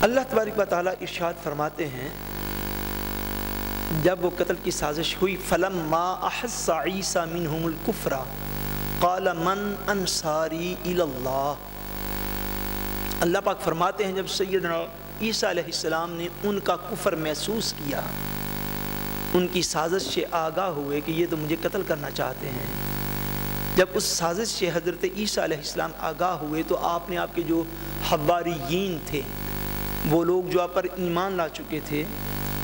اللہ تبارک و تعالیٰ ارشاد فرماتے ہیں جب وہ قتل کی سازش ہوئی فَلَمَّا أَحَسَّ عِيسَى مِنْهُمُ الْكُفْرَ قَالَ مَنْ أَنْصَارِي إِلَى اللَّهِ، اللہ پاک فرماتے ہیں جب سیدنا عیسیٰ علیہ السلام نے ان کا کفر محسوس کیا، ان کی سازش سے آگاہ ہوئے کہ یہ تو مجھے قتل کرنا چاہتے ہیں، جب اس سازش سے حضرت عیسیٰ علیہ السلام آگاہ ہوئے تو آپ نے آپ کے جو حواریین تھے، وہ لوگ جو آپ پر ایمان لا چکے تھے،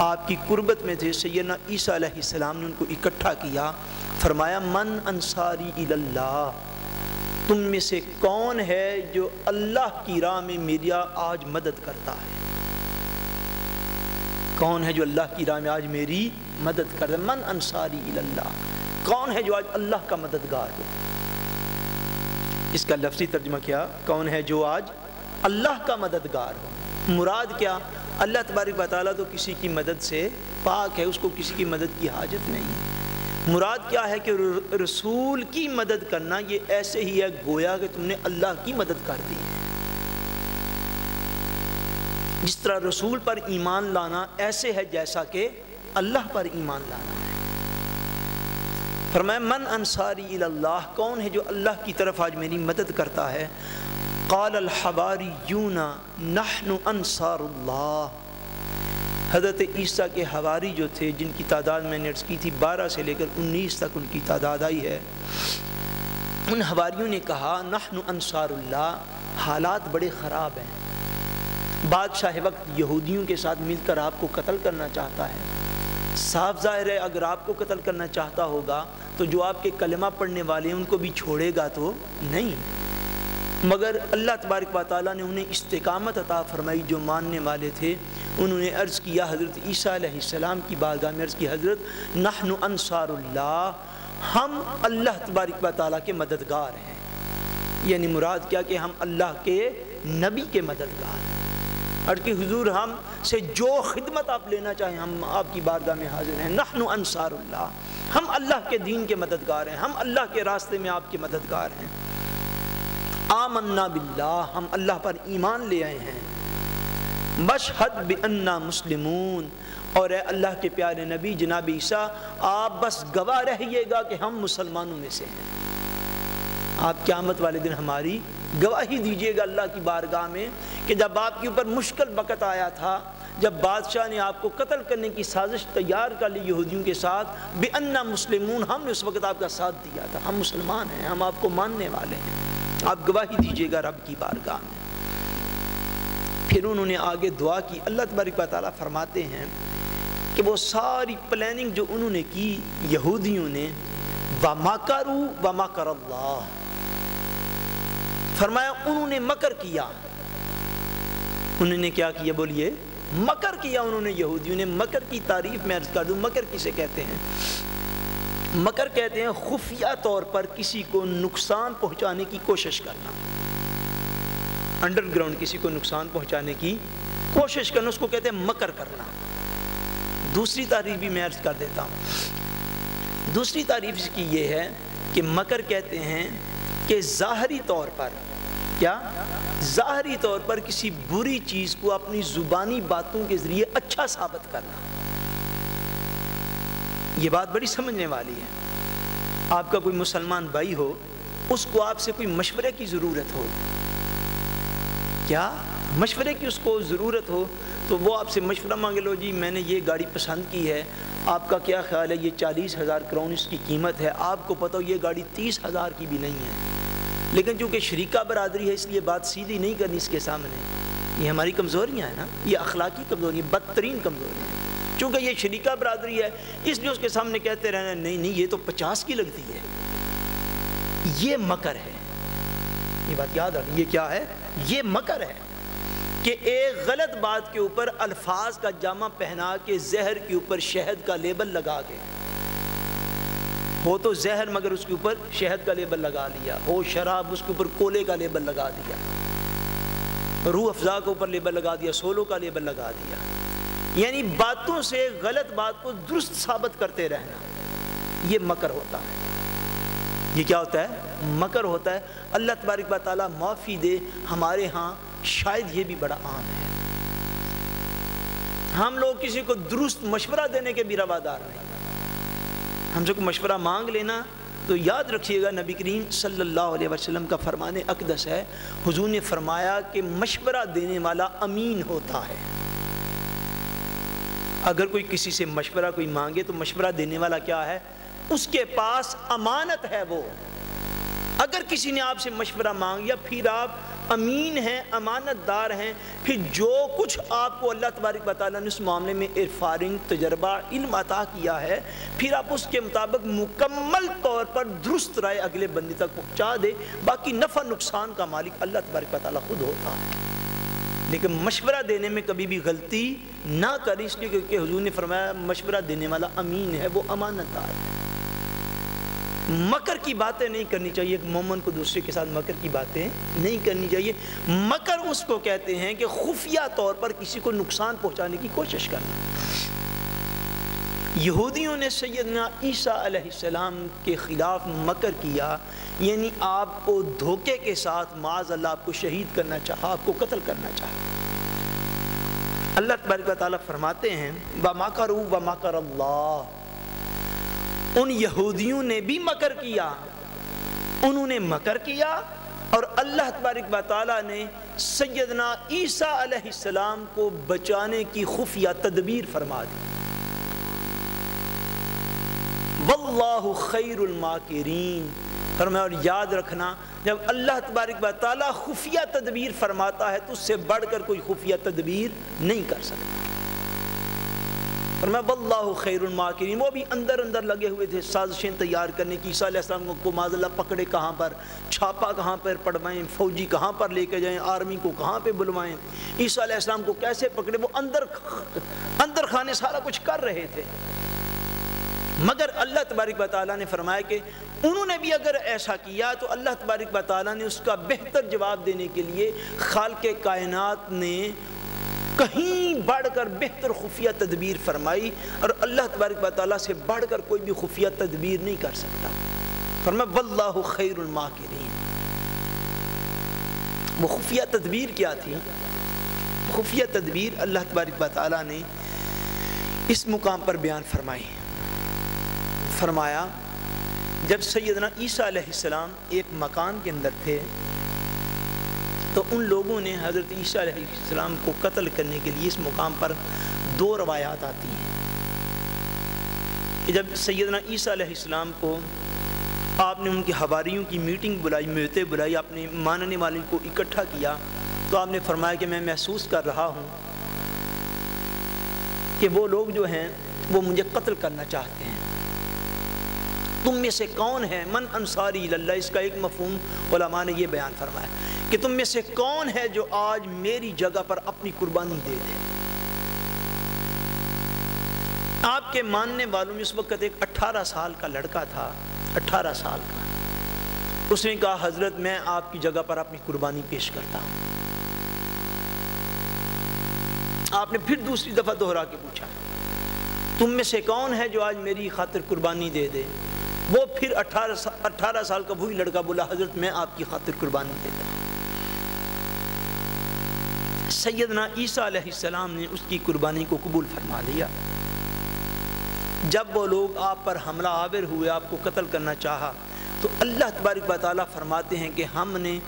آپ کی قربت میں تھے، سیدنا عیسیٰ علیہ السلام نے ان کو اکٹھا کیا، فرمایا من انصاری الی اللہ، تم میں سے کون ہے جو اللہ کی راہ میں میری آج مدد کرتا ہے؟ کون ہے جو اللہ کی راہ میں آج میری مدد کرتا ہے؟ من انصاری الی اللہ، کون ہے جو آج اللہ کا مددگار ہو؟ اس کا لفظی ترجمہ کیا؟ کون ہے جو آج اللہ کا مددگار ہو؟ مراد کیا؟ اللہ تبارک و تعالیٰ تو کسی کی مدد سے پاک ہے، اس کو کسی کی مدد کی حاجت نہیں ہے۔ مراد کیا ہے کہ رسول کی مدد کرنا یہ ایسے ہی ہے گویا کہ تم نے اللہ کی مدد کر دی ہے۔ جس طرح رسول پر ایمان لانا ایسے ہے جیسا کہ اللہ پر ایمان لانا ہے۔ فرمایا من انصاری الی اللہ، کون ہے جو اللہ کی طرف آج میری مدد کرتا ہے؟ قال الحواریون نحن انصار اللہ، حضرت عیسیٰ کے حواری جو تھے جن کی تعداد میں نے عرض کی تھی 12 سے لے کر 19 تک ان کی تعداد آئی ہے، ان حواریوں نے کہا نحن انصار اللہ، حالات بڑے خراب ہیں، بادشاہ وقت یہودیوں کے ساتھ مل کر آپ کو قتل کرنا چاہتا ہے، صاف ظاہر ہے اگر آپ کو قتل کرنا چاہتا ہوگا تو جو آپ کے کلمہ پڑھنے والے ہیں ان کو بھی چھوڑے گا تو نہیں، مگر اللہ تبارک و تعالیٰ نے انہیں استقامت عطا فرمائی، جو ماننے والے تھے انہوں نے عرض کیا حضرت عیسیٰ علیہ السلام کی بارگاہ میں، عرض کی حضرت نحن انصار اللہ، ہم اللہ تبارک و تعالیٰ کے مددگار ہیں، یعنی مراد کیا کہ ہم اللہ کے نبی کے مددگار ہیں، اور کہ حضور ہم سے جو خدمت آپ لینا چاہیں ہم آپ کی بارگاہ میں حاضر ہیں، نحن انصار اللہ، ہم اللہ کے دین کے مددگار ہیں، ہم اللہ کے راستے میں آپ کے مددگار ہیں، آمنا باللہ، ہم اللہ پر ایمان لے آئے ہیں، مشہد بأننا مسلمون، اور اے اللہ کے پیارے نبی جناب عیسیٰ آپ بس گواہ رہیے گا کہ ہم مسلمانوں میں سے ہیں، آپ قیامت والے دن ہماری گواہی دیجیے گا اللہ کی بارگاہ میں کہ جب آپ کے اوپر مشکل وقت آیا تھا، جب بادشاہ نے آپ کو قتل کرنے کی سازش تیار کر لی یہودیوں کے ساتھ، بأننا مسلمون، ہم نے اس وقت آپ کا ساتھ دیا تھا، ہم مسلمان ہیں، ہم آپ کو ماننے والے ہیں، آپ گواہی دیجیے گا رب کی بارگاہ میں۔ پھر انہوں نے آگے دعا کی، اللہ تبارک و تعالیٰ فرماتے ہیں کہ وہ ساری پلاننگ جو انہوں نے کی یہودیوں نے، وَمَكَرُوا وَمَكَرَ اللَّهُ، فرمایا انہوں نے مکر کیا، انہوں نے کیا کیا؟ بولیے، مکر کیا انہوں نے، یہودیوں نے۔ مکر کی تعریف میں عرض کر دوں، مکر کسے کہتے ہیں؟ مکر کہتے ہیں خفیہ طور پر کسی کو نقصان پہنچانے کی کوشش کرنا، انڈر گراؤنڈ کسی کو نقصان پہنچانے کی کوشش کرنا، اس کو کہتے ہیں مکر کرنا۔ دوسری تعریف بھی میں عرض کر دیتا ہوں، دوسری تعریف اس کی یہ ہے کہ مکر کہتے ہیں کہ ظاہری طور پر، کیا ظاہری طور پر کسی بری چیز کو اپنی زبانی باتوں کے ذریعے اچھا ثابت کرنا۔ یہ بات بڑی سمجھنے والی ہے۔ آپ کا کوئی مسلمان بھائی ہو، اس کو آپ سے کوئی مشورے کی ضرورت ہو، کیا مشورے کی اس کو ضرورت ہو تو وہ آپ سے مشورہ مانگے، لو جی میں نے یہ گاڑی پسند کی ہے، آپ کا کیا خیال ہے؟ یہ 40,000 کرون اس کی قیمت ہے، آپ کو پتہ ہو یہ گاڑی 30,000 کی بھی نہیں ہے، لیکن چونکہ شریکہ برادری ہے اس لیے بات سیدھی نہیں کرنی اس کے سامنے۔ یہ ہماری کمزوریاں ہیں نا، یہ اخلاقی کمزوری، بدترین کمزوری ہے۔ چونکہ یہ شریکہ برادری ہے اس لیے اس کے سامنے کہتے رہنا نہیں نہیں یہ تو 50 کی لگتی ہے، یہ مکر ہے۔ یہ بات یاد رکھیں، یہ کیا ہے؟ یہ مکر ہے کہ ایک غلط بات کے اوپر الفاظ کا جامہ پہنا کے زہر کے اوپر شہد کا لیبل لگا کے، ہو تو زہر مگر اس کے اوپر شہد کا لیبل لگا لیا، ہو شراب اس کے اوپر کولے کا لیبل لگا دیا، روح افزا کے اوپر لیبل لگا دیا، سولو کا لیبل لگا دیا، یعنی باتوں سے غلط بات کو درست ثابت کرتے رہنا، یہ مکر ہوتا ہے۔ یہ کیا ہوتا ہے؟ مکر ہوتا ہے۔ اللہ تبارک و تعالیٰ معافی دے، ہمارے ہاں شاید یہ بھی بڑا عام ہے۔ ہم لوگ کسی کو درست مشورہ دینے کے بھی روادار نہیں. ہم سے کوئی مشورہ مانگ لینا تو یاد رکھیے گا نبی کریم صلی اللہ علیہ وسلم کا فرمان اقدس ہے. حضور نے فرمایا کہ مشورہ دینے والا امین ہوتا ہے. اگر کوئی کسی سے مشورہ کوئی مانگے تو مشورہ دینے والا کیا ہے؟ اس کے پاس امانت ہے. وہ اگر کسی نے آپ سے مشورہ مانگیا پھر آپ امین ہیں، امانت دار ہیں، پھر جو کچھ آپ کو اللہ تبارک و تعالیٰ نے اس معاملے میں عرفان، تجربہ، علم عطا کیا ہے، پھر آپ اس کے مطابق مکمل طور پر درست رائے اگلے بندے تک پہنچا دے. باقی نفع نقصان کا مالک اللہ تبارک و تعالیٰ خود ہوتا ہے. لیکن مشورہ دینے میں کبھی بھی غلطی نہ کریں، اس لیے کہ حضور نے فرمایا مشورہ دینے والا امین ہے، وہ امانت دار ہے. مکر کی باتیں نہیں کرنی چاہیے. ایک مومن کو دوسرے کے ساتھ مکر کی باتیں نہیں کرنی چاہیے. مکر اس کو کہتے ہیں کہ خفیہ طور پر کسی کو نقصان پہنچانے کی کوشش کرنا. یہودیوں نے سیدنا عیسیٰ علیہ السلام کے خلاف مکر کیا، یعنی آپ کو دھوکے کے ساتھ معاذ اللہ آپ کو شہید کرنا چاہا، آپ کو قتل کرنا چاہا. اللہ تبارک و تعالیٰ فرماتے ہیں وَمَكَرُوا وَمَكَرَ اللَّهُ، ان یہودیوں نے بھی مکر کیا، انہوں نے مکر کیا اور اللہ تبارک و تعالیٰ نے سیدنا عیسیٰ علیہ السلام کو بچانے کی خفیہ تدبیر فرما دی. واللہ خیر الماکرین فرمایا. اور یاد رکھنا جب اللہ تبارک و تعالیٰ خفیہ تدبیر فرماتا ہے تو اس سے بڑھ کر کوئی خفیہ تدبیر نہیں کر سکتا. فرمایا واللہ خیر الماکرین. وہ بھی اندر اندر لگے ہوئے تھے سازشیں تیار کرنے کی. عیسیٰ علیہ السلام کو معاذ اللہ پکڑے کہاں پر، چھاپا کہاں پر پڑوائیں، فوجی کہاں پر لے کے جائیں، آرمی کو کہاں پہ بلوائیں، عیسیٰ علیہ السلام کو کیسے پکڑے. وہ اندر خانے سارا کچھ کر رہے تھے. مگر اللہ تبارک و تعالیٰ نے فرمایا کہ انہوں نے بھی اگر ایسا کیا تو اللہ تبارک و تعالیٰ نے اس کا بہتر جواب دینے کے لیے خالق کائنات نے کہیں بڑھ کر بہتر خفیہ تدبیر فرمائی، اور اللہ تبارک و تعالیٰ سے بڑھ کر کوئی بھی خفیہ تدبیر نہیں کر سکتا. فرمایا واللہ خیر الماکرین. وہ خفیہ تدبیر کیا تھی؟ خفیہ تدبیر اللہ تبارک و تعالیٰ نے اس مقام پر بیان فرمائی. فرمایا جب سیدنا عیسیٰ علیہ السلام ایک مکان کے اندر تھے تو ان لوگوں نے حضرت عیسیٰ علیہ السلام کو قتل کرنے کے لیے اس مقام پر دو روایات آتی ہیں کہ جب سیدنا عیسیٰ علیہ السلام کو آپ نے ان کے حواریوں کی میٹنگ بلائی، میٹیں بلائی، اپنے ماننے والے کو اکٹھا کیا تو آپ نے فرمایا کہ میں محسوس کر رہا ہوں کہ وہ لوگ جو ہیں وہ مجھے قتل کرنا چاہتے ہیں. تم میں سے کون ہے من انصاری اللہ؟ اس کا ایک مفہوم علماء نے یہ بیان فرمایا کہ تم میں سے کون ہے جو آج میری جگہ پر اپنی قربانی دے دے. آپ کے ماننے والوں میں اس وقت ایک 18 سال کا لڑکا تھا، 18 سال کا. اس نے کہا حضرت میں آپ کی جگہ پر اپنی قربانی پیش کرتا ہوں. آپ نے پھر دوسری دفعہ دوہرا کے پوچھا تم میں سے کون ہے جو آج میری خاطر قربانی دے دے. وہ پھر 18 سال کا وہی لڑکا بولا حضرت میں آپ کی خاطر قربانی دیتا ہوں. سیدنا عیسیٰ علیہ السلام نے اس کی قربانی کو قبول فرما لیا. جب وہ لوگ آپ پر حملہ آور ہوئے، آپ کو قتل کرنا چاہا تو اللہ تبارک و تعالیٰ فرماتے ہیں کہ ہم نے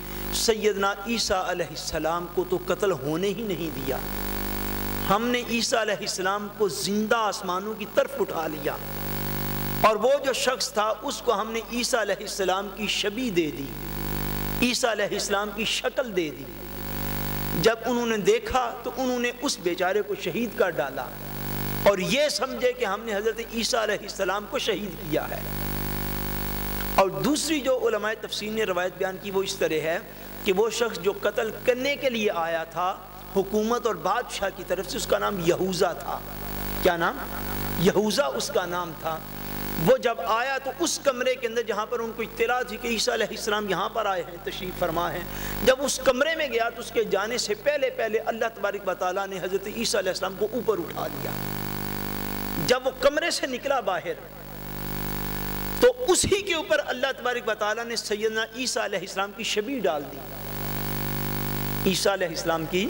سیدنا عیسیٰ علیہ السلام کو تو قتل ہونے ہی نہیں دیا، ہم نے عیسیٰ علیہ السلام کو زندہ آسمانوں کی طرف اٹھا لیا، اور وہ جو شخص تھا اس کو ہم نے عیسیٰ علیہ السلام کی شبیہ دے دی، عیسیٰ علیہ السلام کی شکل دے دی. جب انہوں نے دیکھا تو انہوں نے اس بیچارے کو شہید کر ڈالا اور یہ سمجھے کہ ہم نے حضرت عیسیٰ علیہ السلام کو شہید کیا ہے. اور دوسری جو علماء تفسیر نے روایت بیان کی وہ اس طرح ہے کہ وہ شخص جو قتل کرنے کے لیے آیا تھا حکومت اور بادشاہ کی طرف سے، اس کا نام یہوذا تھا. کیا نام؟ یہوذا اس کا نام تھا. وہ جب آیا تو اس کمرے کے اندر جہاں پر ان کو اطلاع تھی کہ عیسیٰ علیہ السلام یہاں پر آئے ہیں، تشریف فرما ہیں، جب اس کمرے میں گیا تو اس کے جانے سے پہلے اللہ تبارک و تعالیٰ نے حضرت عیسیٰ علیہ السلام کو اوپر اٹھا لیا. جب وہ کمرے سے نکلا باہر تو اسی کے اوپر اللہ تبارک و تعالیٰ نے سیدنا عیسیٰ علیہ السلام کی شبیہ ڈال دی. عیسیٰ علیہ السلام کی